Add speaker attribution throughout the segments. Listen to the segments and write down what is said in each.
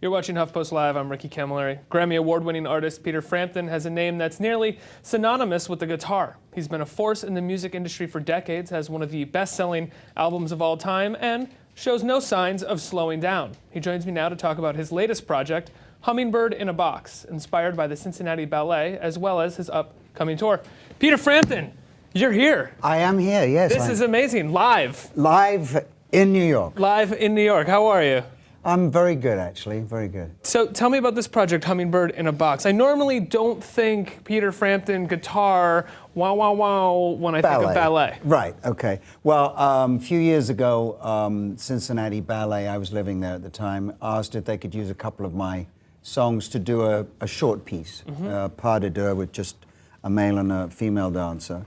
Speaker 1: You're watching HuffPost Live. I'm Ricky Camilleri. Grammy Award-winning artist Peter Frampton has a name that's nearly synonymous with the guitar. He's been a force in the music industry for decades, has one of the best-selling albums of all time, and shows no signs of slowing down. He joins me now to talk about his latest project, Hummingbird in a Box, inspired by the Cincinnati Ballet, as well as his upcoming tour. Peter Frampton, you're here.
Speaker 2: I am here, yes.
Speaker 1: This is amazing. Live.
Speaker 2: Live in New York.
Speaker 1: Live in New York. How are you?
Speaker 2: I'm very good, actually, very good.
Speaker 1: So tell me about this project, Hummingbird in a Box. I normally don't think Peter Frampton guitar, wow, wow, wow, when I think of ballet.
Speaker 2: Right, okay. Well, a few years ago, Cincinnati Ballet, I was living there at the time, asked if they could use a couple of my songs to do a short piece, pas de deux, with just a male and a female dancer,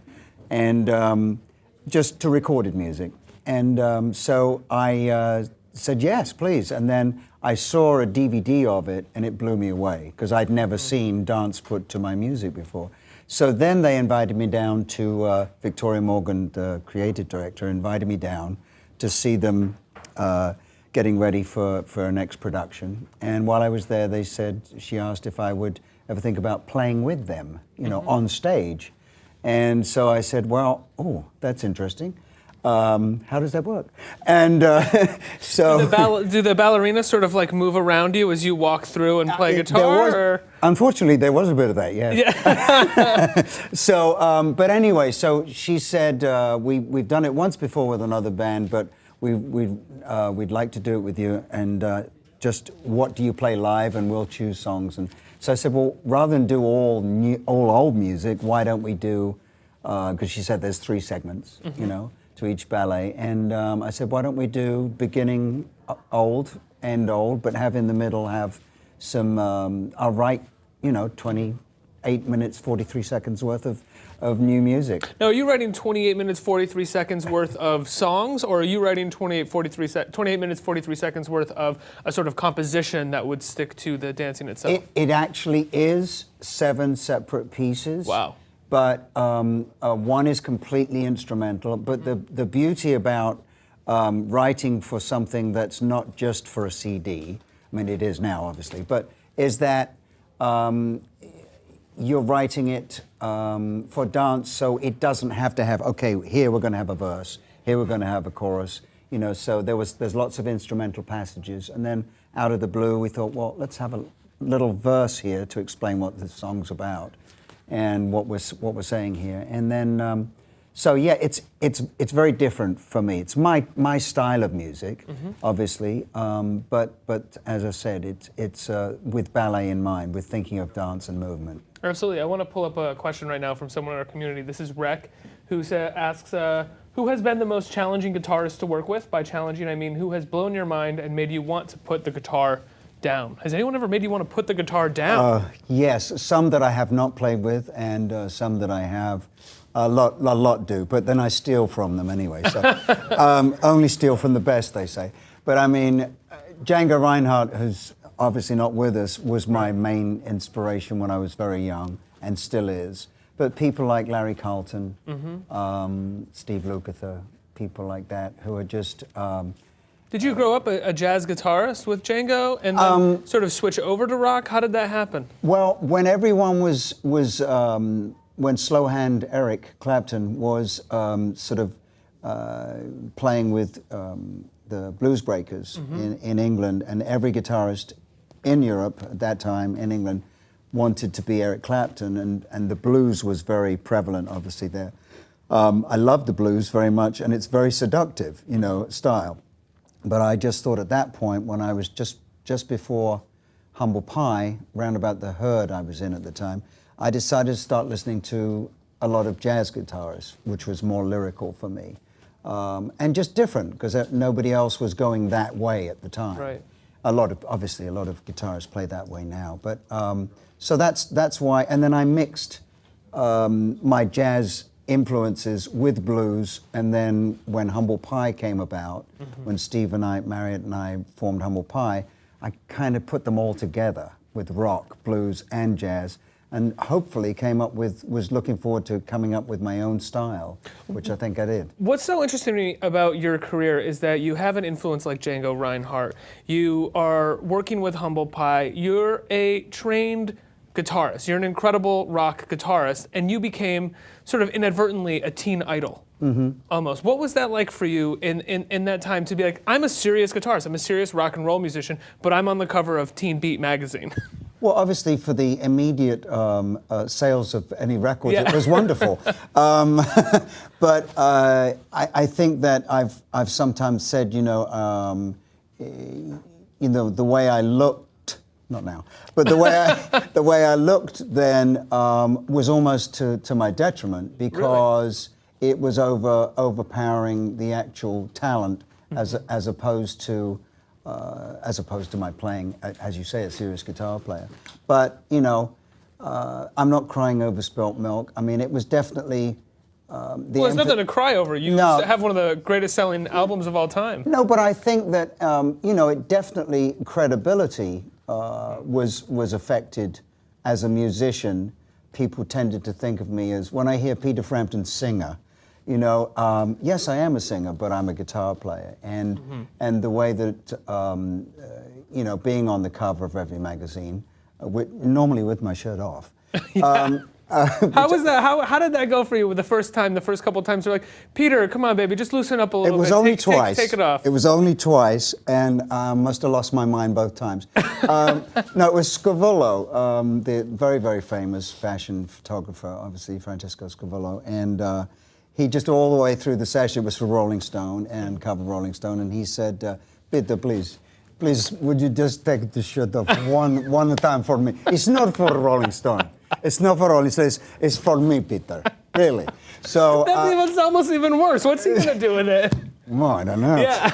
Speaker 2: and just to recorded music. And so I said, yes, please. And then I saw a DVD of it, and it blew me away, because I'd never seen dance put to my music before. So then they invited me down to, Victoria Morgan, the creative director, invited me down to see them getting ready for a next production. And while I was there, she asked if I would ever think about playing with them, you know, on stage. And so I said, well, oh, that's interesting. How does that work? And so...
Speaker 1: Do the ballerinas sort of like move around you as you walk through and play guitar?
Speaker 2: Unfortunately, there was a bit of that, yeah. So, but anyway, so she said, we've done it once before with another band, but we'd like to do it with you, and just what do you play live, and we'll choose songs. And so I said, well, rather than do all old music, why don't we do, because she said there's 3 segments, you know, to each ballet, and I said, why don't we do beginning old, end old, but have in the middle have some, I'll write, you know, 28 minutes, 43 seconds worth of new music.
Speaker 1: Now, are you writing 28 minutes, 43 seconds worth of songs, or are you writing 28 minutes, 43 seconds worth of a sort of composition that would stick to the dancing itself?
Speaker 2: It actually is 7 separate pieces.
Speaker 1: Wow.
Speaker 2: But one is completely instrumental. But the beauty about writing for something that's not just for a CD, I mean, it is now, obviously, but is that you're writing it for dance, so it doesn't have to have, okay, here we're going to have a verse, here we're going to have a chorus, you know, so there's lots of instrumental passages. And then out of the blue, we thought, well, let's have a little verse here to explain what the song's about and what we're saying here. And then, so yeah, it's very different for me. It's my style of music, obviously, but as I said, it's with ballet in mind, with thinking of dance and movement.
Speaker 1: Absolutely. I want to pull up a question right now from someone in our community. This is Rec, who asks, who has been the most challenging guitarist to work with? By challenging, I mean who has blown your mind and made you want to put the guitar down? Has anyone ever made you want to put the guitar down?
Speaker 2: Yes, some that I have not played with, and some that I have. A lot do, but then I steal from them anyway. So only steal from the best, they say. But I mean, Django Reinhardt, who's obviously not with us, was my main inspiration when I was very young, and still is. But people like Larry Carlton, Steve Lukather, people like that, who are just...
Speaker 1: Did you grow up a jazz guitarist with Django and then sort of switch over to rock? How did that happen?
Speaker 2: Well, when everyone was when slow hand Eric Clapton was sort of playing with the Blues Breakers in England, and every guitarist in Europe at that time in England wanted to be Eric Clapton, and the blues was very prevalent, obviously, there. I love the blues very much, and it's very seductive, you know, style. But I just thought at that point, when I was just before Humble Pie, round about the herd I was in at the time, I decided to start listening to a lot of jazz guitarists, which was more lyrical for me. And just different, because nobody else was going that way at the time.
Speaker 1: Right.
Speaker 2: Obviously, a lot of guitarists play that way now. But so that's why. And then I mixed my jazz influences with blues, and then when Humble Pie came about, when Steve and Marriott and I formed Humble Pie, I kind of put them all together with rock, blues, and jazz, and hopefully was looking forward to coming up with my own style, which I think I did.
Speaker 1: What's so interesting to me about your career is that you have an influence like Django Reinhardt. You are working with Humble Pie. You're a trained guitarist. You're an incredible rock guitarist, and you became sort of inadvertently a teen idol. Almost. What was that like for you in that time to be like, I'm a serious guitarist, I'm a serious rock and roll musician, but I'm on the cover of Teen Beat magazine?
Speaker 2: Well, obviously, for the immediate sales of any records, it was wonderful. But I think that I've sometimes said, the way I looked, not now, but the way I looked then was almost to my detriment, because it was overpowering the actual talent as opposed to my playing, as you say, a serious guitar player. But, I'm not crying over spilt milk. I mean, it was definitely...
Speaker 1: there's nothing to cry over. You have one of the greatest selling albums of all time.
Speaker 2: No, but I think that, it definitely, credibility was affected as a musician. People tended to think of me as, when I hear Peter Frampton singer, yes, I am a singer, but I'm a guitar player. And the way that, being on the cover of every magazine, normally with my shirt off.
Speaker 1: How was that? How did that go for you with the first couple of times? You're like, Peter, come on, baby, just loosen up a little bit.
Speaker 2: It was only twice.
Speaker 1: Take it off.
Speaker 2: It was only twice, and I must have lost my mind both times. No, it was Scavollo, the very, very famous fashion photographer, obviously, Francesco Scavollo, and he just all the way through the session, it was for Rolling Stone and cover Rolling Stone, and he said, Peter, please, would you just take the shirt off one time for me? It's not for Rolling Stone. It's not for Rolling Stone. It's for me, Peter. Really. So
Speaker 1: that's almost even worse. What's he gonna do with it?
Speaker 2: Well, I don't know.
Speaker 1: Yeah.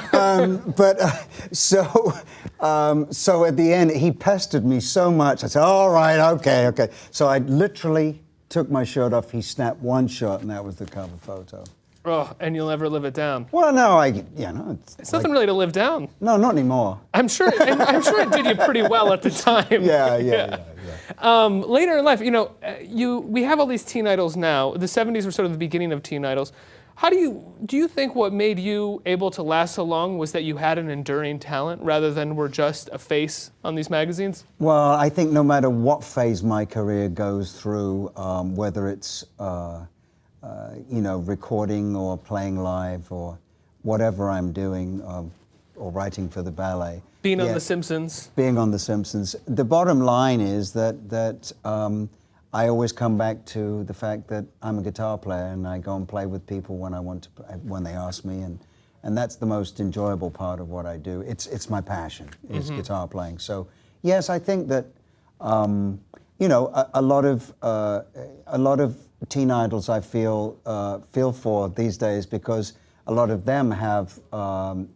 Speaker 2: So at the end, he pestered me so much. I said, all right, okay. So I literally took my shirt off. He snapped one shot, and that was the cover photo.
Speaker 1: Oh, and you'll never live it down.
Speaker 2: Well, no,
Speaker 1: it's nothing really to live down.
Speaker 2: No, not anymore.
Speaker 1: I'm sure it did you pretty well at the time.
Speaker 2: Yeah.
Speaker 1: Later in life, we have all these teen idols now. The 70s were sort of the beginning of teen idols. Do you think what made you able to last so long was that you had an enduring talent rather than were just a face on these magazines?
Speaker 2: Well, I think no matter what phase my career goes through, whether it's recording or playing live or whatever I'm doing, or writing for the ballet.
Speaker 1: Being on The Simpsons.
Speaker 2: Being on The Simpsons. The bottom line is that I always come back to the fact that I'm a guitar player, and I go and play with people when they ask me, and that's the most enjoyable part of what I do. It's my passion, is guitar playing. So yes, I think that a lot of teen idols I feel for these days, because a lot of them have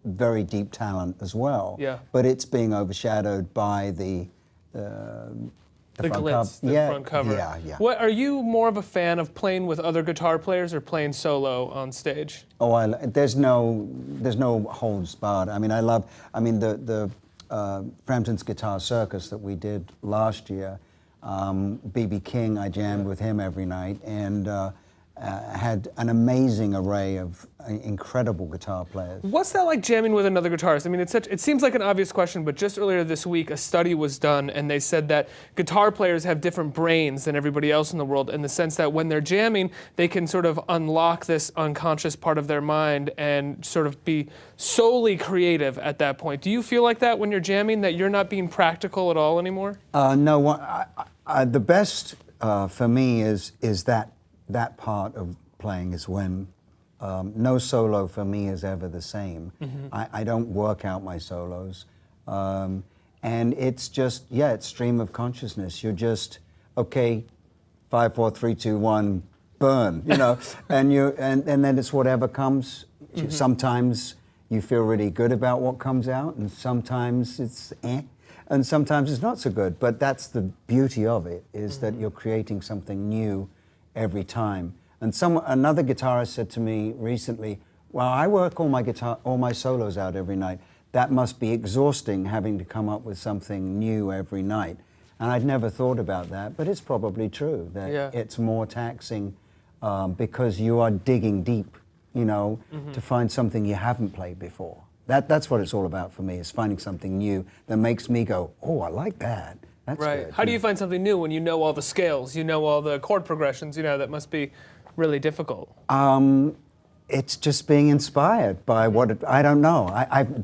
Speaker 2: very deep talent as well.
Speaker 1: Yeah.
Speaker 2: But it's being overshadowed by the front
Speaker 1: glitz,
Speaker 2: cover.
Speaker 1: Front cover.
Speaker 2: Yeah.
Speaker 1: What, are you more of a fan of playing with other guitar players or playing solo on stage?
Speaker 2: Oh, there's no holds barred. I mean, the Frampton's Guitar Circus that we did last year. B.B. King, I jammed with him every night, and had an amazing array of incredible guitar players.
Speaker 1: What's that like, jamming with another guitarist? I mean, it seems like an obvious question, but just earlier this week, a study was done, and they said that guitar players have different brains than everybody else in the world, in the sense that when they're jamming, they can sort of unlock this unconscious part of their mind and sort of be solely creative at that point. Do you feel like that when you're jamming, that you're not being practical at all anymore?
Speaker 2: No, the best for me is that part of playing is when no solo for me is ever the same. I don't work out my solos, and it's just it's stream of consciousness. You're just 5, 4, 3, 2, 1, burn, and then it's whatever comes. Sometimes you feel really good about what comes out, and sometimes it's and sometimes it's not so good. But that's the beauty of it, is that you're creating something new every time. And another guitarist said to me recently, well, I work all my solos out every night. That must be exhausting, having to come up with something new every night. And I'd never thought about that, but it's probably true that
Speaker 1: Yeah.
Speaker 2: it's more taxing because you are digging deep, you know, to find something you haven't played before. That's what it's all about for me, is finding something new that makes me go, oh, I like that. That's
Speaker 1: Right.
Speaker 2: good.
Speaker 1: How do you find something new when you know all the scales, you know all the chord progressions? You know, that must be really difficult.
Speaker 2: It's just being inspired by I don't know.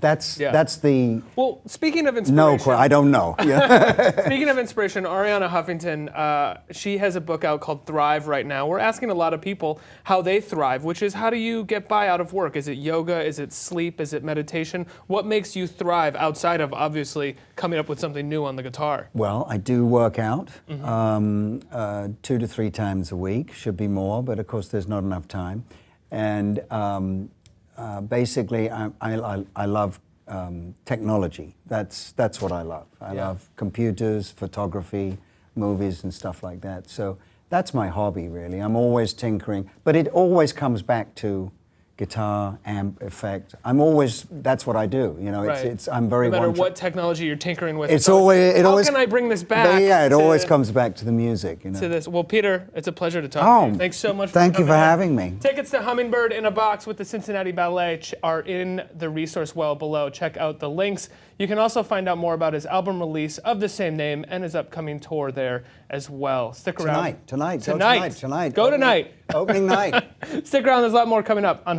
Speaker 2: That's the
Speaker 1: Well, speaking of inspiration,
Speaker 2: I don't know. Yeah.
Speaker 1: speaking of inspiration, Ariana Huffington, she has a book out called Thrive right now. We're asking a lot of people how they thrive, which is, how do you get by out of work? Is it yoga? Is it sleep? Is it meditation? What makes you thrive outside of, obviously, coming up with something new on the guitar?
Speaker 2: Well, I do work out 2 to 3 times a week. Should be more, but of course there's not enough time. And basically, I love technology. That's what I love. I love computers, photography, movies, and stuff like that. So that's my hobby, really. I'm always tinkering, but it always comes back to guitar, amp, effect. That's what I do. You know,
Speaker 1: Right.
Speaker 2: I'm very.
Speaker 1: No matter what technology you're tinkering with,
Speaker 2: How
Speaker 1: can I bring this back?
Speaker 2: Yeah, it always comes back to the music. You know.
Speaker 1: To this. Well, Peter, it's a pleasure to talk to you. Thanks so much.
Speaker 2: Thank you for
Speaker 1: coming on.
Speaker 2: having me.
Speaker 1: Tickets to Hummingbird in a Box with the Cincinnati Ballet are in the resource well below. Check out the links. You can also find out more about his album release of the same name and his upcoming tour there as well. Stick around.
Speaker 2: Tonight. Go tonight.
Speaker 1: Go tonight.
Speaker 2: Opening night.
Speaker 1: Stick around. There's a lot more coming up on